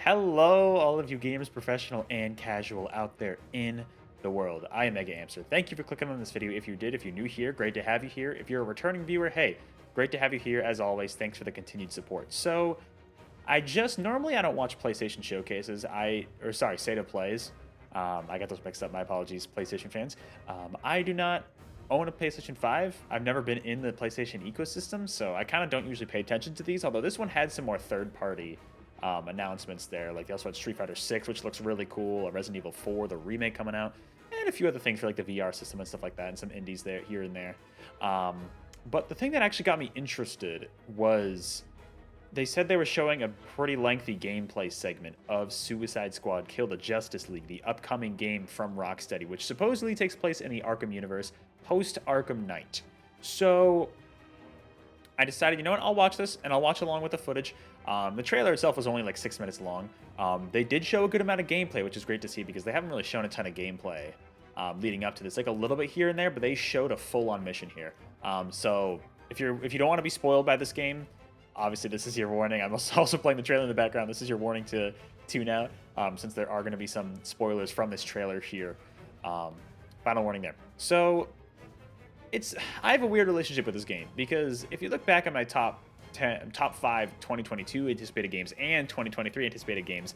Hello, all of you gamers, professional and casual out there in the world. I am MegaAmpster. Thank you for clicking on this video. If you're new here, great to have you here. If you're a returning viewer, hey, great to have you here. As always, thanks for the continued support. So, normally I don't watch PlayStation showcases. State of Plays. I got those mixed up. My apologies, PlayStation fans. I do not own a PlayStation 5. I've never been in the PlayStation ecosystem, so I kind of don't usually pay attention to these, although this one had some more third-party announcements there. Like they also had Street Fighter 6, which looks really cool, a Resident Evil 4, the remake coming out, and a few other things for like the VR system and stuff like that, and some indies there here and there. But the thing that actually got me interested was they said they were showing a pretty lengthy gameplay segment of Suicide Squad Kill the Justice League, the upcoming game from Rocksteady, which supposedly takes place in the Arkham universe post Arkham Knight. So I decided, you know what, I'll watch this, and I'll watch along with the footage. The trailer itself was only like 6 minutes long. They did show a good amount of gameplay, which is great to see because they haven't really shown a ton of gameplay leading up to this. Like a little bit here and there, but they showed a full-on mission here. So if you don't want to be spoiled by this game, obviously this is your warning. I'm also playing the trailer in the background. This is your warning to tune out, since there are going to be some spoilers from this trailer here. Final warning there. So I have a weird relationship with this game because if you look back at my top 5 2022 anticipated games and 2023 anticipated games,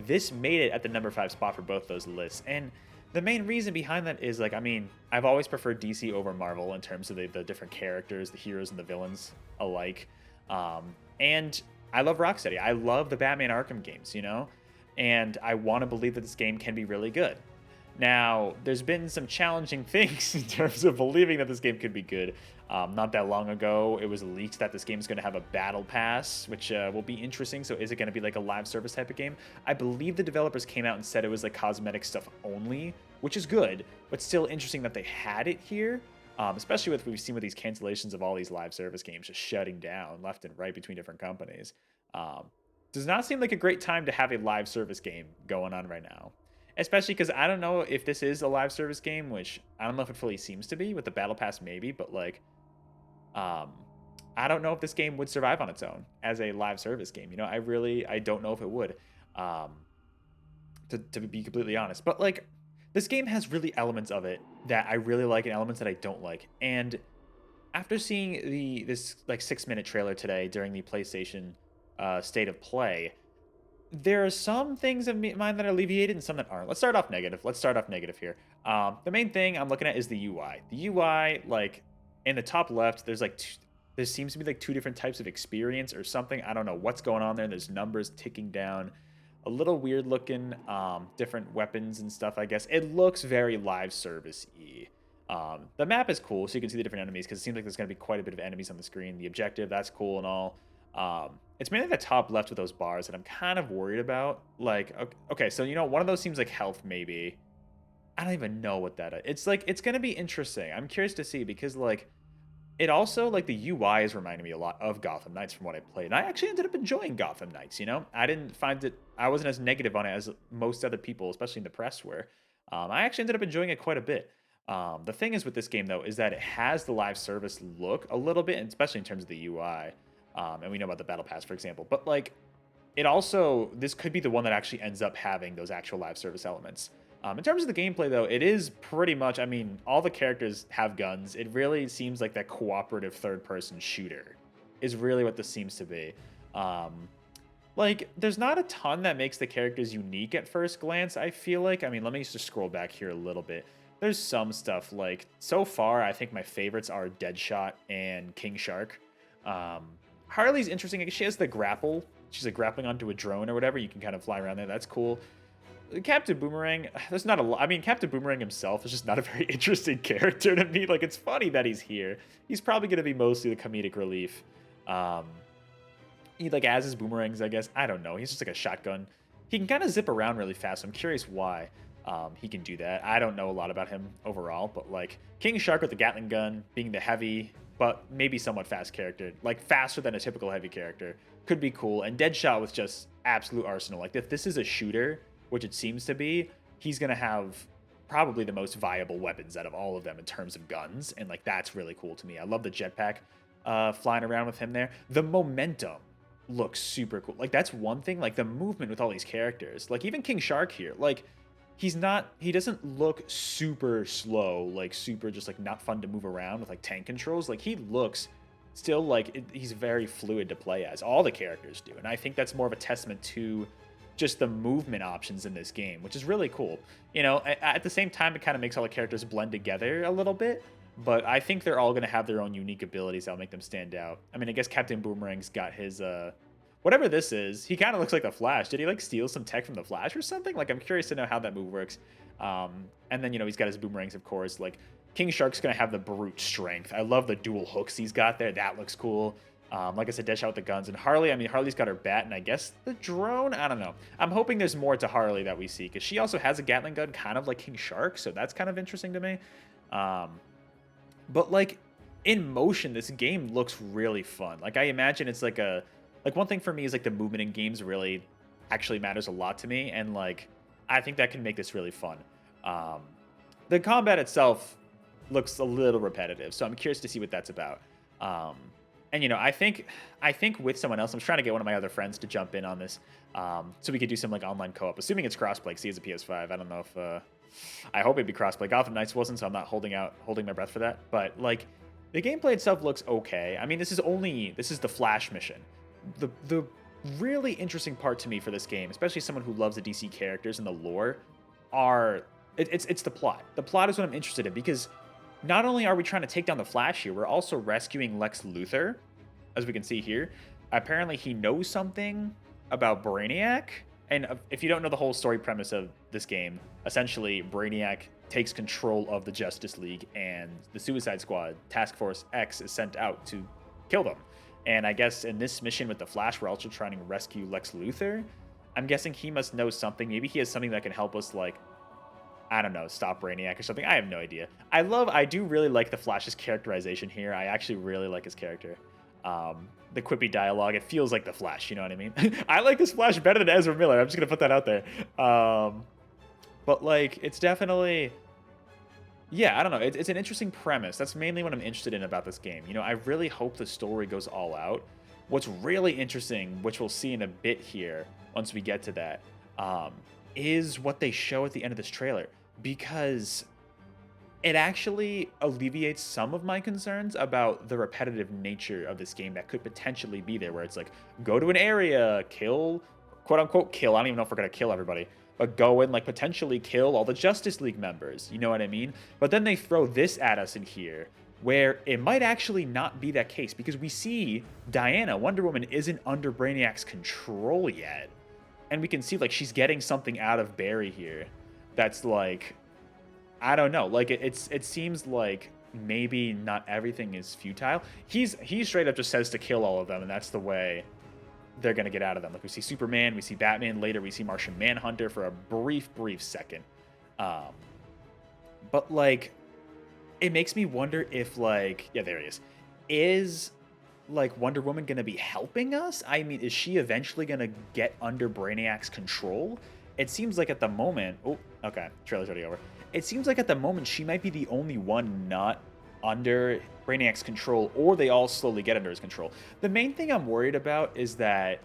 this made it at the number 5 spot for both those lists. And the main reason behind that is, like, I mean, I've always preferred DC over Marvel in terms of the different characters, the heroes and the villains alike. And I love Rocksteady. I love the Batman Arkham games, you know? And I want to believe that this game can be really good. Now, there's been some challenging things in terms of believing that this game could be good. Not that long ago, it was leaked that this game is going to have a battle pass, which will be interesting. So is it going to be like a live service type of game? I believe the developers came out and said it was like cosmetic stuff only, which is good, but still interesting that they had it here. Especially with what we've seen with these cancellations of all these live service games just shutting down left and right between different companies. Does not seem like a great time to have a live service game going on right now. Especially because I don't know if this is a live service game, which I don't know if it fully seems to be. With the Battle Pass, maybe. But, like, I don't know if this game would survive on its own as a live service game. You know, I don't know if it would, to be completely honest. But, like, this game has really elements of it that I really like and elements that I don't like. And after seeing this, like, 6-minute trailer today during the PlayStation State of Play, there are some things of mine that are alleviated and some that aren't. Let's start off negative. Here. The main thing I'm looking at is the UI. The UI, like, in the top left, there seems to be like 2 different types of experience or something. I don't know what's going on there. There's numbers ticking down. A little weird looking, different weapons and stuff, I guess. It looks very live service-y. The map is cool, so you can see the different enemies, because it seems like there's going to be quite a bit of enemies on the screen. The objective, that's cool and all. It's mainly the top left with those bars that I'm kind of worried about. Like, okay, so, you know, one of those seems like health, maybe. I don't even know what that is. It's like, it's going to be interesting. I'm curious to see, because, like, it also, like, the UI is reminding me a lot of Gotham Knights from what I played. And I actually ended up enjoying Gotham Knights, you know? I wasn't as negative on it as most other people, especially in the press, were. I actually ended up enjoying it quite a bit. The thing is with this game, though, is that it has the live service look a little bit, and especially in terms of the UI. And we know about the Battle Pass, for example. But, like, this could be the one that actually ends up having those actual live service elements. In terms of the gameplay, though, it is pretty much, I mean, all the characters have guns. It really seems like that cooperative third-person shooter is really what this seems to be. Like, there's not a ton that makes the characters unique at first glance, I feel like. I mean, let me just scroll back here a little bit. There's some stuff, like, so far, I think my favorites are Deadshot and King Shark. Harley's interesting. She has the grapple. She's like grappling onto a drone or whatever. You can kind of fly around there. That's cool. Captain Boomerang, there's not a lot. I mean, Captain Boomerang himself is just not a very interesting character to me. Like, it's funny that he's here. He's probably going to be mostly the comedic relief. He, like, as his boomerangs, I guess. I don't know. He's just like a shotgun. He can kind of zip around really fast. I'm curious why he can do that. I don't know a lot about him overall, but, like, King Shark with the Gatling gun, being the heavy, but maybe somewhat fast character, like faster than a typical heavy character, could be cool. And Deadshot with just absolute arsenal. Like, if this is a shooter, which it seems to be, he's going to have probably the most viable weapons out of all of them in terms of guns. And, like, that's really cool to me. I love the jetpack flying around with him there. The momentum looks super cool. Like, that's one thing, like, the movement with all these characters. Like, even King Shark here, like, he doesn't look super slow, like, super just, like, not fun to move around with, like, tank controls. Like, he looks still like he's very fluid to play as. All the characters do. And I think that's more of a testament to just the movement options in this game, which is really cool. You know, at the same time, it kind of makes all the characters blend together a little bit. But I think they're all going to have their own unique abilities that'll make them stand out. I mean, I guess Captain Boomerang's got his, whatever this is. He kind of looks like the Flash. Did he, like, steal some tech from the Flash or something? Like, I'm curious to know how that move works. And then, you know, he's got his boomerangs, of course. Like, King Shark's going to have the brute strength. I love the dual hooks he's got there. That looks cool. Like I said, dash out with the guns. And Harley, I mean, Harley's got her bat, and I guess the drone? I don't know. I'm hoping there's more to Harley that we see, because she also has a Gatling gun, kind of like King Shark, so that's kind of interesting to me. But, like, in motion, this game looks really fun. Like, I imagine it's like a... Like, one thing for me is, like, the movement in games really actually matters a lot to me, and, like, I think that can make this really fun. The combat itself looks a little repetitive, so I'm curious to see what that's about. And, you know, I think with someone else, I'm trying to get one of my other friends to jump in on this, so we could do some, like, online co-op, assuming it's crossplay, because he has a PS5. I don't know if... I hope it'd be crossplay. Gotham Knights wasn't, so I'm not holding my breath for that. But, like, the gameplay itself looks okay. I mean, this is the Flash mission. The really interesting part to me for this game, especially someone who loves the DC characters and the lore, it's the plot. The plot is what I'm interested in, because not only are we trying to take down the Flash here, we're also rescuing Lex Luthor, as we can see here. Apparently, he knows something about Brainiac. And if you don't know the whole story premise of this game, essentially Brainiac takes control of the Justice League, and the Suicide Squad, Task Force X, is sent out to kill them. And I guess in this mission with the Flash, we're also trying to rescue Lex Luthor. I'm guessing he must know something. Maybe he has something that can help us, like, I don't know, stop Brainiac or something. I have no idea. I do really like the Flash's characterization here. I actually really like his character. The quippy dialogue, it feels like the Flash, you know what I mean? I like this Flash better than Ezra Miller. I'm just going to put that out there. But, like, it's definitely... Yeah, I don't know. It's an interesting premise. That's mainly what I'm interested in about this game. You know, I really hope the story goes all out. What's really interesting, which we'll see in a bit here once we get to that, is what they show at the end of this trailer. Because it actually alleviates some of my concerns about the repetitive nature of this game that could potentially be there, where it's like, go to an area, kill, quote-unquote kill, I don't even know if we're going to kill everybody, but go and, like, potentially kill all the Justice League members, you know what I mean? But then they throw this at us in here, where it might actually not be that case, because we see Diana, Wonder Woman, isn't under Brainiac's control yet. And we can see, like, she's getting something out of Barry here that's, like... I don't know. Like, it seems like maybe not everything is futile. He straight up just says to kill all of them, and that's the way they're going to get out of them. Like, we see Superman, we see Batman, later we see Martian Manhunter for a brief second. But, like, it makes me wonder if, like, yeah, there he is. Is, like, Wonder Woman going to be helping us? I mean, is she eventually going to get under Brainiac's control? It seems like at the moment... Oh, okay. Trailer's already over. It seems like at the moment she might be the only one not under Brainiac's control, or they all slowly get under his control. The main thing I'm worried about is that,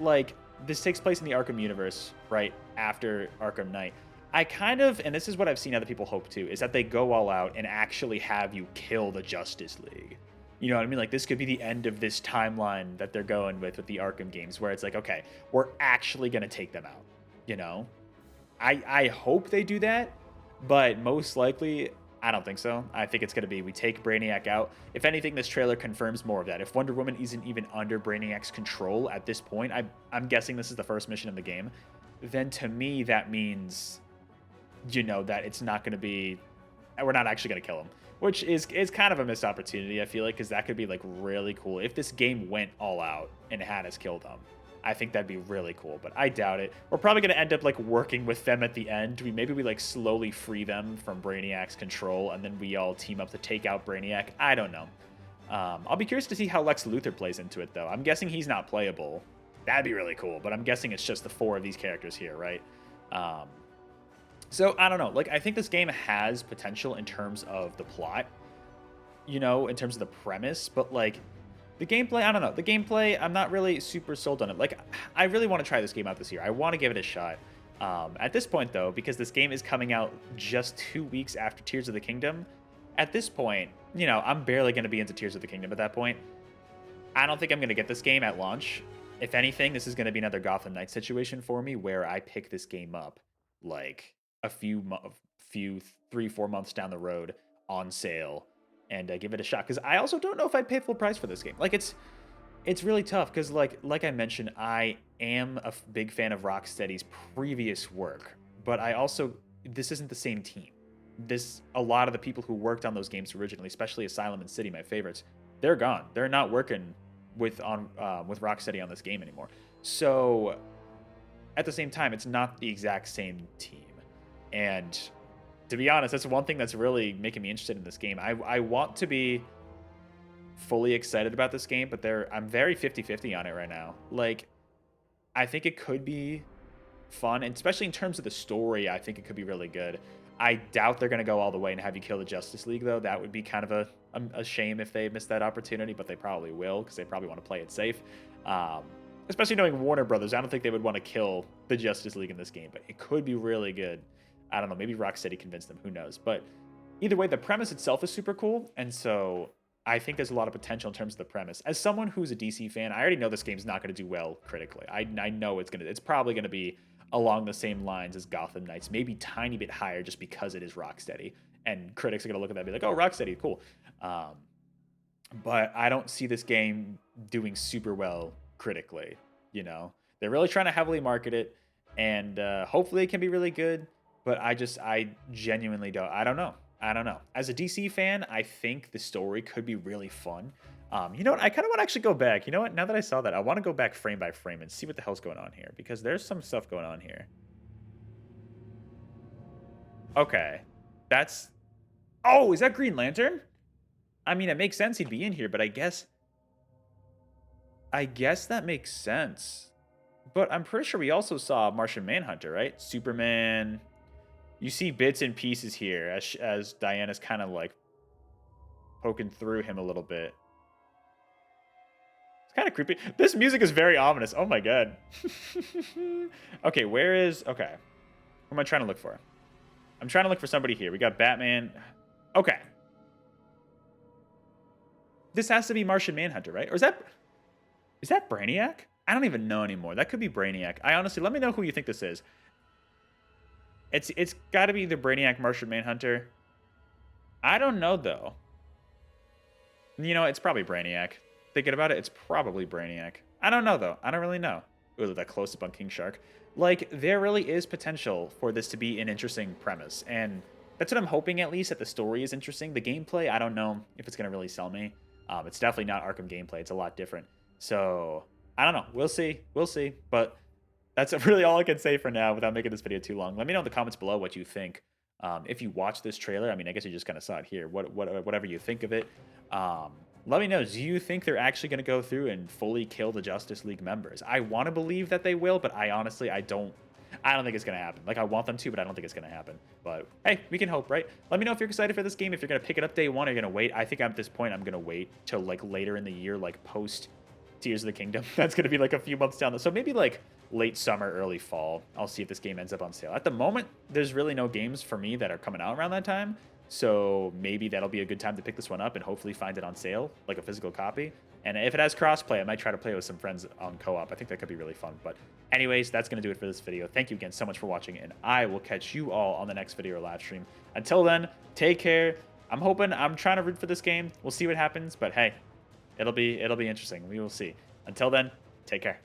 like, this takes place in the Arkham universe, right, after Arkham Knight. I kind of, and this is what I've seen other people hope too, is that they go all out and actually have you kill the Justice League. You know what I mean? Like, this could be the end of this timeline that they're going with the Arkham games, where it's like, okay, we're actually going to take them out, you know? I hope they do that. But most likely, I don't think so. I think it's going to be, we take Brainiac out. If anything, this trailer confirms more of that. If Wonder Woman isn't even under Brainiac's control at this point, I'm guessing this is the first mission of the game, then to me that means, you know, that it's not going to be, we're not actually going to kill him. Which is kind of a missed opportunity, I feel like, because that could be, like, really cool. If this game went all out and had us kill them, I think that'd be really cool, but I doubt it. We're probably going to end up, like, working with them at the end. Maybe we, like, slowly free them from Brainiac's control, and then we all team up to take out Brainiac. I don't know. I'll be curious to see how Lex Luthor plays into it, though. I'm guessing he's not playable. That'd be really cool, but I'm guessing it's just the 4 of these characters here, right? So, I don't know. Like, I think this game has potential in terms of the plot, you know, in terms of the premise, but, like, The gameplay, I don't know. The gameplay, I'm not really super sold on it. Like, I really want to try this game out this year. I want to give it a shot. At this point, though, because this game is coming out just 2 weeks after Tears of the Kingdom, at this point, you know, I'm barely going to be into Tears of the Kingdom at that point. I don't think I'm going to get this game at launch. If anything, this is going to be another Gotham Knights situation for me where I pick this game up like a few 3-4 months down the road on sale and give it a shot, because I also don't know if I'd pay full price for this game. Like, it's really tough because like I mentioned, I am a big fan of Rocksteady's previous work, but this isn't the same team. A lot of the people who worked on those games originally, especially Asylum and City, my favorites, they're gone. They're not working with Rocksteady on this game anymore. So at the same time, it's not the exact same team. And to be honest, that's one thing that's really making me interested in this game. I want to be fully excited about this game, but I'm very 50-50 on it right now. Like, I think it could be fun, and especially in terms of the story, I think it could be really good. I doubt they're going to go all the way and have you kill the Justice League, though. That would be kind of a shame if they missed that opportunity, but they probably will because they probably want to play it safe. Especially knowing Warner Brothers, I don't think they would want to kill the Justice League in this game, but it could be really good. I don't know, maybe Rocksteady convinced them, who knows. But either way, the premise itself is super cool, and so I think there's a lot of potential in terms of the premise. As someone who's a DC fan, I already know this game's not going to do well critically. I know it's probably going to be along the same lines as Gotham Knights, maybe tiny bit higher just because it is Rocksteady. And critics are going to look at that and be like, oh, Rocksteady, cool. But I don't see this game doing super well critically, you know? They're really trying to heavily market it, and hopefully it can be really good, but I genuinely don't. I don't know. As a DC fan, I think the story could be really fun. You know what? I kind of want to actually go back. You know what? Now that I saw that, I want to go back frame by frame and see what the hell's going on here, because there's some stuff going on here. Okay. Oh, is that Green Lantern? I mean, it makes sense he'd be in here, but I guess that makes sense. But I'm pretty sure we also saw Martian Manhunter, right? Superman. You see bits and pieces here as Diana's kind of like poking through him a little bit. It's kind of creepy. This music is very ominous. Oh my god. Okay, okay. Who am I trying to look for? I'm trying to look for somebody here. We got Batman. Okay. This has to be Martian Manhunter, right? Or is that Brainiac? I don't even know anymore. That could be Brainiac. Let me know who you think this is. It's got to be the Brainiac, Martian Manhunter. I don't know, though. You know, it's probably Brainiac. Thinking about it, it's probably Brainiac. I don't know, though. I don't really know. Ooh, that close-up on King Shark. Like, there really is potential for this to be an interesting premise. And that's what I'm hoping, at least, that the story is interesting. The gameplay, I don't know if it's going to really sell me. It's definitely not Arkham gameplay. It's a lot different. So, I don't know. We'll see. We'll see. But that's really all I can say for now without making this video too long. Let me know in the comments below what you think. If you watch this trailer, I mean, I guess you just kind of saw it here. Whatever you think of it. Let me know, do you think they're actually going to go through and fully kill the Justice League members? I want to believe that they will, but I don't think it's going to happen. Like, I want them to, but I don't think it's going to happen. But, hey, we can hope, right? Let me know if you're excited for this game, if you're going to pick it up day one, or you're going to wait. I think at this point, I'm going to wait till, like, later in the year, like, post Tears of the Kingdom. That's going to be, like, a few months down. So maybe, like, late summer, early fall. I'll see if this game ends up on sale. At the moment, there's really no games for me that are coming out around that time. So maybe that'll be a good time to pick this one up and hopefully find it on sale, like a physical copy. And if it has crossplay, I might try to play with some friends on co-op. I think that could be really fun. But anyways, that's going to do it for this video. Thank you again so much for watching, and I will catch you all on the next video or live stream. Until then, take care. I'm trying to root for this game. We'll see what happens, but hey, it'll be interesting. We will see. Until then, take care.